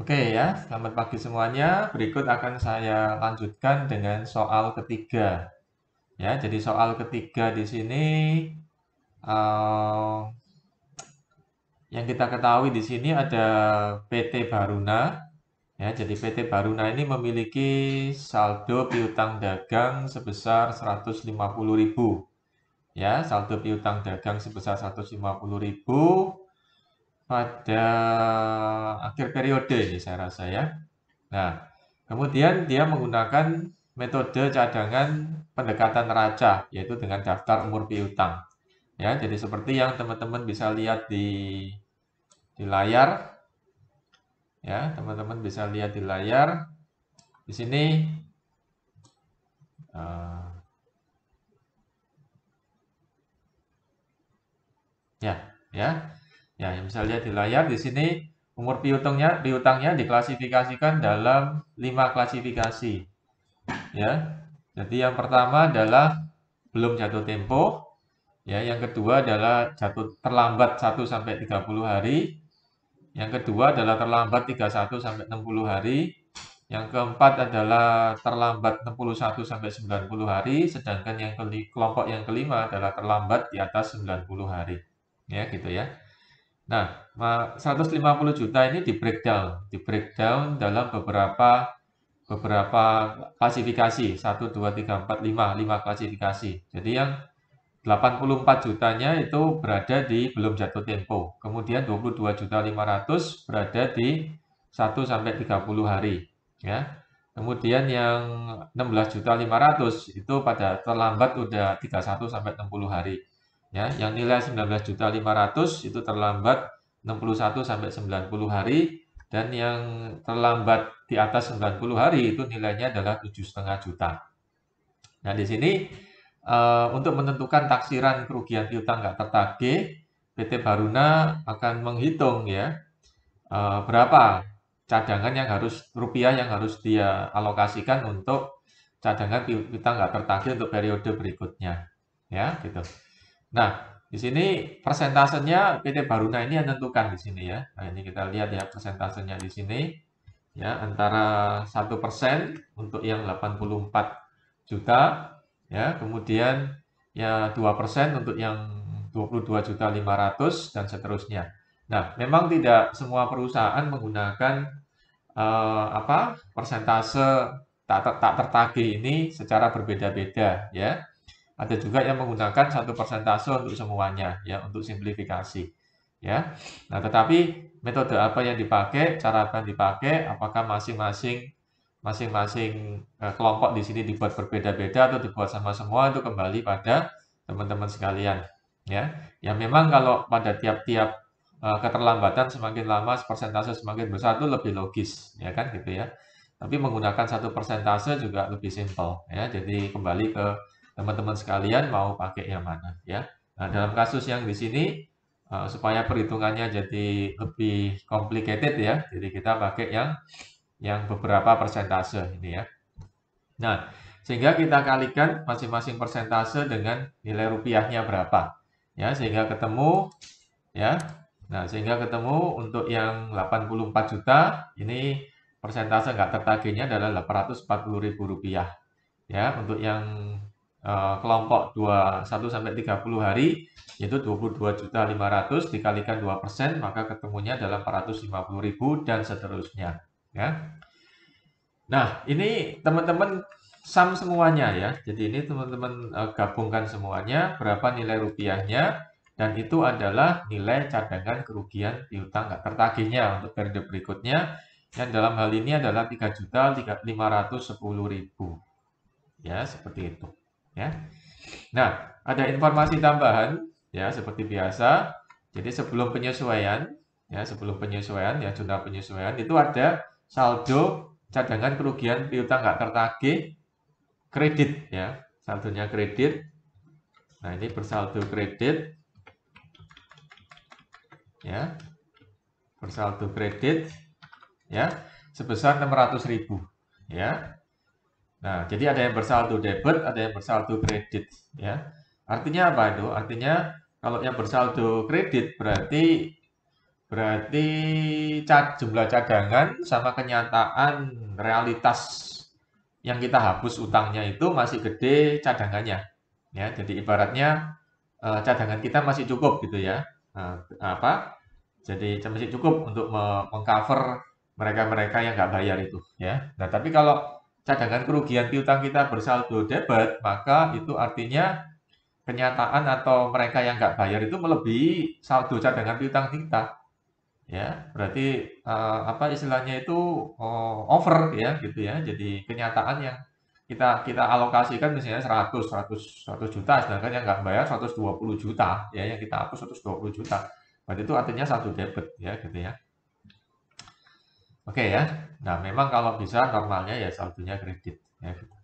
Oke ya, selamat pagi semuanya. Berikut akan saya lanjutkan dengan soal ketiga. Ya, jadi soal ketiga di sini eh, yang kita ketahui di sini ada PT Baruna. Ya, jadi PT Baruna ini memiliki saldo piutang dagang sebesar 150.000. Ya, saldo piutang dagang sebesar 150.000 pada akhir periode ini saya rasa ya. Nah, kemudian dia menggunakan metode cadangan pendekatan neraca, yaitu dengan daftar umur piutang. Ya, jadi seperti yang teman-teman bisa lihat di layar, ya, teman-teman bisa lihat di layar. Di sini, eh, ya, ya, ya, yang bisa lihat di layar di sini umur piutangnya diklasifikasikan dalam 5 klasifikasi. Ya, jadi yang pertama adalah belum jatuh tempo. Ya, yang kedua adalah jatuh terlambat 1 sampai 30 hari. Yang kedua adalah terlambat 31 sampai 60 hari. Yang keempat adalah terlambat 61 sampai 90 hari, sedangkan kelompok yang kelima adalah terlambat di atas 90 hari. Ya, gitu ya. Nah, 150 juta ini di breakdown dalam beberapa beberapa klasifikasi, 1, 2, 3, 4, 5 klasifikasi. Jadi yang 84 jutanya itu berada di belum jatuh tempo. Kemudian 22.500.000 berada di 1 sampai 30 hari, ya. Kemudian yang 16.500.000 itu pada terlambat udah 31 sampai 60 hari. Ya, yang nilai 19.500.000 itu terlambat 61 sampai 90 hari dan yang terlambat di atas 90 hari itu nilainya adalah 7,5 juta. Nah, di sini untuk menentukan taksiran kerugian piutang nggak tertagih, PT Baruna akan menghitung ya berapa cadangan yang harus rupiah yang harus dia alokasikan untuk cadangan piutang nggak tertagih untuk periode berikutnya, ya gitu. Nah, di sini persentasenya PT Baruna ini yang menentukan di sini ya. Nah, ini kita lihat ya persentasenya di sini ya antara 1% untuk yang 84 juta ya, kemudian ya 2% untuk yang 22.500.000 dan seterusnya. Nah, memang tidak semua perusahaan menggunakan persentase tak tertagih ini secara berbeda-beda ya. Ada juga yang menggunakan satu persentase untuk semuanya ya, untuk simplifikasi ya. Nah, tetapi metode apa yang dipakai, cara apa yang dipakai, apakah masing-masing kelompok di sini dibuat berbeda-beda atau dibuat sama semua itu kembali pada teman-teman sekalian ya. Ya memang kalau pada tiap-tiap keterlambatan semakin lama persentase semakin besar itu lebih logis ya kan gitu ya. Tapi menggunakan satu persentase juga lebih simpel ya. Jadi kembali ke teman-teman sekalian mau pakai yang mana ya. Nah, dalam kasus yang di sini supaya perhitungannya jadi lebih complicated ya. Jadi kita pakai yang beberapa persentase ini ya. Nah, sehingga kita kalikan masing-masing persentase dengan nilai rupiahnya berapa. Ya, sehingga ketemu ya. Nah, sehingga ketemu untuk yang 84 juta ini persentase nggak tertagihnya adalah Rp840.000. Ya, untuk yang kelompok 21 sampai 30 hari yaitu 22.500.000 dikalikan 2% maka ketemunya adalah 450.000 dan seterusnya, ya. Nah, ini teman-teman sum semuanya ya. Jadi ini teman-teman gabungkan semuanya berapa nilai rupiahnya dan itu adalah nilai cadangan kerugian piutang nggak tertagihnya untuk periode berikutnya yang dalam hal ini adalah 3.510.000. Ya, seperti itu. Ya. Nah, ada informasi tambahan ya seperti biasa. Jadi sebelum penyesuaian ya jurnal penyesuaian itu ada saldo cadangan kerugian piutang nggak tertagih kredit ya. Saldonya kredit. Nah, ini bersaldo kredit ya. Bersaldo kredit ya sebesar 600.000 ya. Nah, jadi ada yang bersaldo debit, ada yang bersaldo kredit, ya. Artinya apa itu? Artinya kalau yang bersaldo kredit berarti Berarti jumlah cadangan sama kenyataan realitas yang kita hapus utangnya itu masih gede cadangannya. Ya, jadi ibaratnya cadangan kita masih cukup gitu ya. Jadi masih cukup untuk mengcover mereka-mereka yang nggak bayar itu ya. Nah, tapi kalau cadangan kerugian piutang kita bersaldo debit, maka itu artinya kenyataan atau mereka yang nggak bayar itu melebihi saldo cadangan piutang kita. Ya, berarti apa istilahnya itu over ya gitu ya. Jadi kenyataan yang kita kita alokasikan misalnya 100 juta, sedangkan yang nggak bayar 120 juta ya, yang kita hapus 120 juta. Berarti itu artinya saldo debit ya gitu ya. Oke ya. Nah, memang kalau bisa normalnya ya saldonya kredit ya gitu.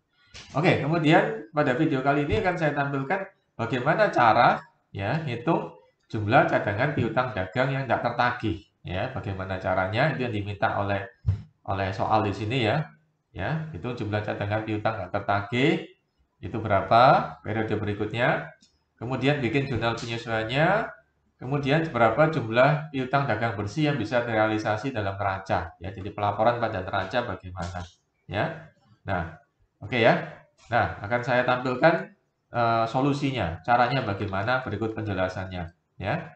Oke, kemudian pada video kali ini akan saya tampilkan bagaimana cara ya hitung jumlah cadangan piutang dagang yang tidak tertagih ya. Bagaimana caranya itu yang diminta oleh soal di sini ya. Ya, hitung jumlah cadangan piutang nggak tertagih itu berapa periode berikutnya. Kemudian bikin jurnal penyesuaiannya. Kemudian berapa jumlah piutang dagang bersih yang bisa terrealisasi dalam neraca ya. Jadi pelaporan pada neraca bagaimana ya. Nah, oke ya. Nah, akan saya tampilkan solusinya. Caranya bagaimana berikut penjelasannya ya.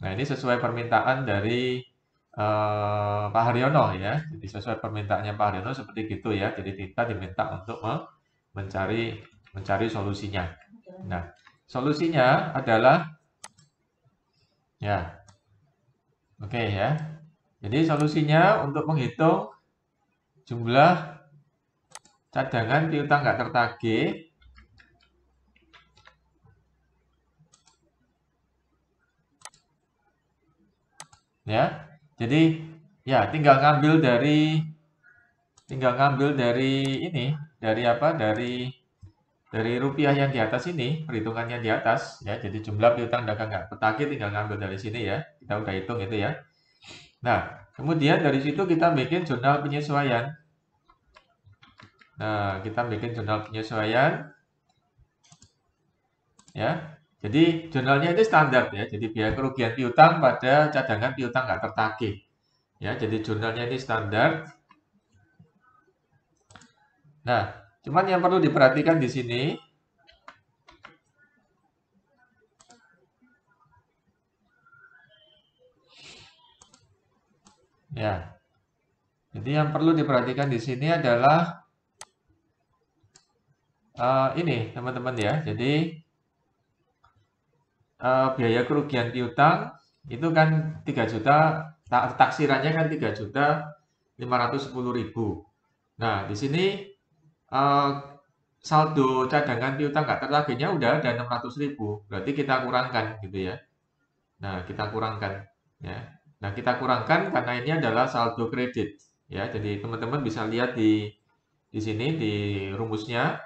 Nah, ini sesuai permintaan dari Pak Haryono ya. Jadi sesuai permintaannya Pak Haryono seperti gitu ya. Jadi kita diminta untuk mencari solusinya. Nah, solusinya adalah ya, oke ya. Jadi solusinya untuk menghitung jumlah cadangan piutang nggak tertagih ya. Jadi ya tinggal ngambil dari ini, dari apa? Dari rupiah yang di atas ini, perhitungannya di atas ya. Jadi jumlah piutang dagang nggak tertagih tinggal ngambil dari sini ya. Kita udah hitung itu ya. Nah, kemudian dari situ kita bikin jurnal penyesuaian. Nah, kita bikin jurnal penyesuaian ya. Jadi jurnalnya ini standar ya. Jadi biaya kerugian piutang pada cadangan piutang nggak tertagih. Ya, jadi jurnalnya ini standar. Nah, cuman yang perlu diperhatikan di sini ya. Jadi yang perlu diperhatikan di sini adalah ini teman-teman ya. Jadi biaya kerugian piutang itu kan 3 juta, taksirannya kan 3.510.000. Nah, di sini eh, saldo cadangan piutang nggak tertagihnya udah ada 600.000. Berarti kita kurangkan gitu ya. Nah, kita kurangkan ya. Nah, kita kurangkan karena ini adalah saldo kredit ya. Jadi teman-teman bisa lihat di sini di rumusnya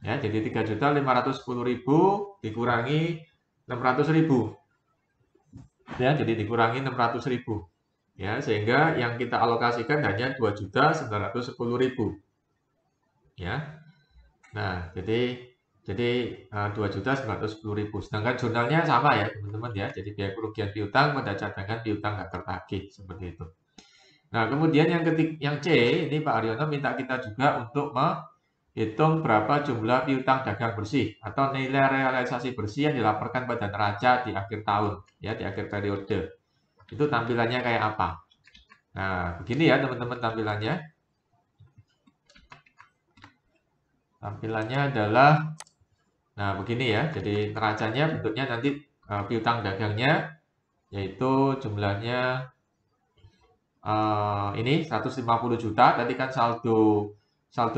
ya. Jadi 3.510.000 dikurangi 600.000 ya. Jadi dikurangi 600.000 ya, sehingga yang kita alokasikan hanya 2.910.000 ya. Nah, jadi 2.910.000. Sedangkan jurnalnya sama ya, teman-teman ya. Jadi biaya kerugian piutang pada cadangan piutang nggak tertagih seperti itu. Nah, kemudian yang C, ini Pak Aryono minta kita juga untuk menghitung berapa jumlah piutang dagang bersih atau nilai realisasi bersih yang dilaporkan pada neraca di akhir tahun ya, di akhir periode. Itu tampilannya kayak apa? Nah, begini ya teman-teman tampilannya. Tampilannya adalah nah begini ya. Jadi neracanya bentuknya nanti piutang dagangnya yaitu jumlahnya ini 150 juta. Tadi kan saldo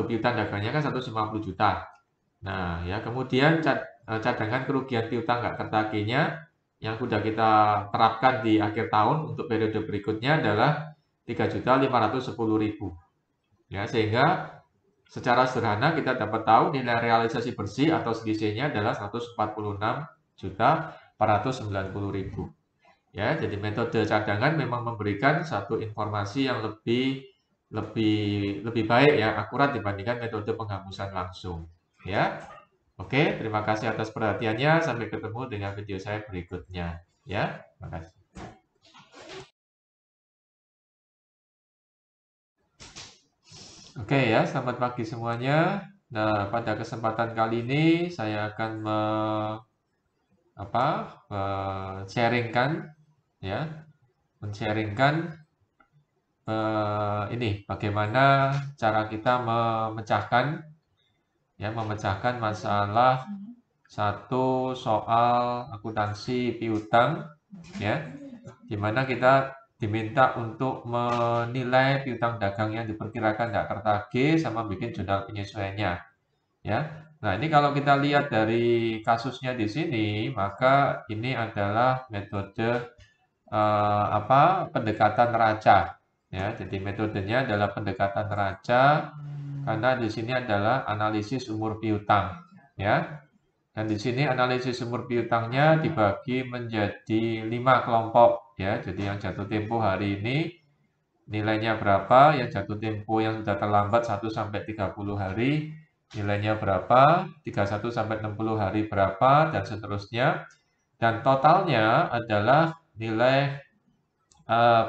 piutang dagangnya kan 150 juta. Nah, ya kemudian cadangan kerugian piutang nggak tertagihnya yang sudah kita terapkan di akhir tahun untuk periode berikutnya adalah 3.510.000. Ya, sehingga secara sederhana kita dapat tahu nilai realisasi bersih atau selisihnya adalah 146.490.000. Ya, jadi metode cadangan memang memberikan satu informasi yang lebih baik ya, akurat dibandingkan metode penghapusan langsung. Ya. Oke, terima kasih atas perhatiannya. Sampai ketemu dengan video saya berikutnya. Ya, terima kasih. Oke ya, selamat pagi semuanya. Nah, pada kesempatan kali ini saya akan sharingkan ya, men-sharingkan ini bagaimana cara kita memecahkan masalah satu soal akuntansi piutang ya, di mana kita diminta untuk menilai piutang dagang yang diperkirakan tidak tertagih sama bikin jurnal penyesuaiannya. Ya. Nah, ini kalau kita lihat dari kasusnya di sini, maka ini adalah metode pendekatan neraca. Ya, jadi metodenya adalah pendekatan neraca karena di sini adalah analisis umur piutang. Ya, dan di sini analisis umur piutangnya dibagi menjadi 5 kelompok. Ya, jadi yang jatuh tempo hari ini nilainya berapa, yang jatuh tempo yang sudah terlambat 1 sampai 30 hari, nilainya berapa, 31 sampai 60 hari berapa, dan seterusnya. Dan totalnya adalah nilai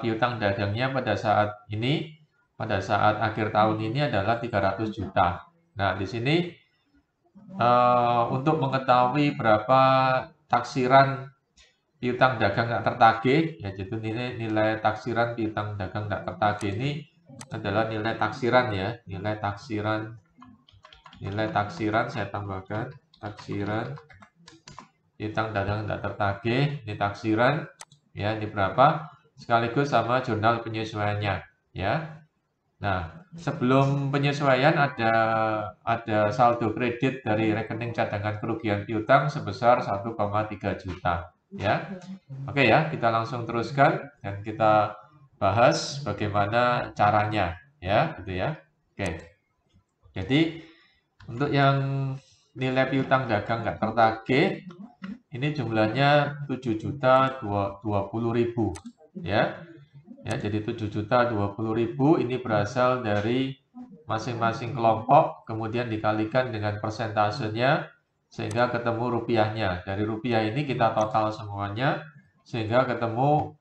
piutang dagangnya pada saat ini, pada saat akhir tahun ini adalah 300 juta. Nah, di sini untuk mengetahui berapa taksiran piutang dagang nggak tertagih, ya jadi nilai taksiran piutang dagang nggak tertagih ini adalah nilai taksiran ya, nilai taksiran saya tambahkan taksiran piutang dagang nggak tertagih, ini taksiran ya, ini berapa? Sekaligus sama jurnal penyesuaiannya ya. Nah, sebelum penyesuaian ada saldo kredit dari rekening cadangan kerugian piutang sebesar 1,3 juta ya. Oke ya, kita langsung teruskan dan kita bahas bagaimana caranya ya, gitu ya. Oke. Jadi untuk yang nilai piutang dagang nggak tertagih ini jumlahnya 7.020.000 ya. Ya, jadi 7.020.000 ini berasal dari masing-masing kelompok kemudian dikalikan dengan persentasenya sehingga ketemu rupiahnya. Dari rupiah ini kita total semuanya sehingga ketemu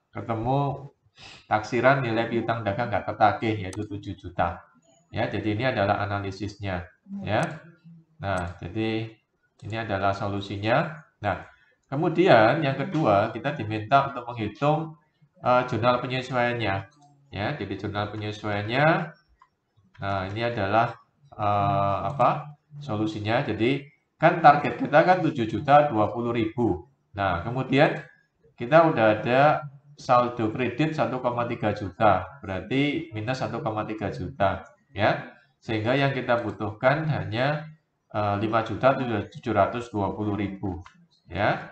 ketemu taksiran nilai piutang dagang nggak tertagih yaitu 7 juta. Ya, jadi ini adalah analisisnya ya. Nah, jadi ini adalah solusinya. Nah, kemudian yang kedua kita diminta untuk menghitung jurnal penyesuaiannya. Ya, jadi jurnal penyesuaiannya. Nah, ini adalah solusinya. Jadi kan target kita kan 7.020.000. Nah, kemudian kita udah ada saldo kredit 1,3 juta, berarti minus 1,3 juta, ya. Sehingga yang kita butuhkan hanya 5.720.000, ya.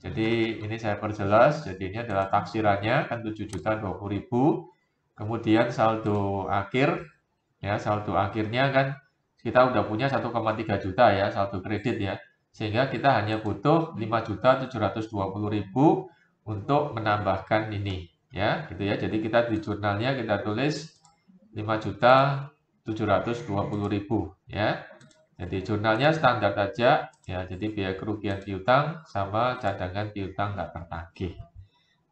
Jadi ini saya perjelas, jadi ini adalah taksirannya kan 7.020.000. Kemudian saldo akhir, ya saldo akhirnya kan kita udah punya 1,3 juta ya saldo kredit ya. Sehingga kita hanya butuh 5.720.000 untuk menambahkan ini ya gitu ya. Jadi kita di jurnalnya kita tulis 5.720.000 ya. Jadi jurnalnya standar aja ya. Jadi biaya kerugian piutang sama cadangan piutang nggak tertagih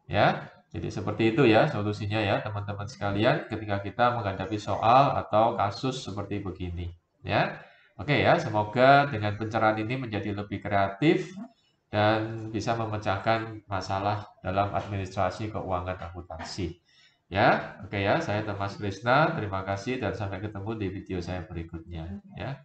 ya. Jadi seperti itu ya solusinya ya teman-teman sekalian ketika kita menghadapi soal atau kasus seperti begini ya. Oke ya, semoga dengan pencerahan ini menjadi lebih kreatif dan bisa memecahkan masalah dalam administrasi keuangan akuntansi. Ya, oke ya, saya Thomas Krisna, terima kasih dan sampai ketemu di video saya berikutnya. Ya.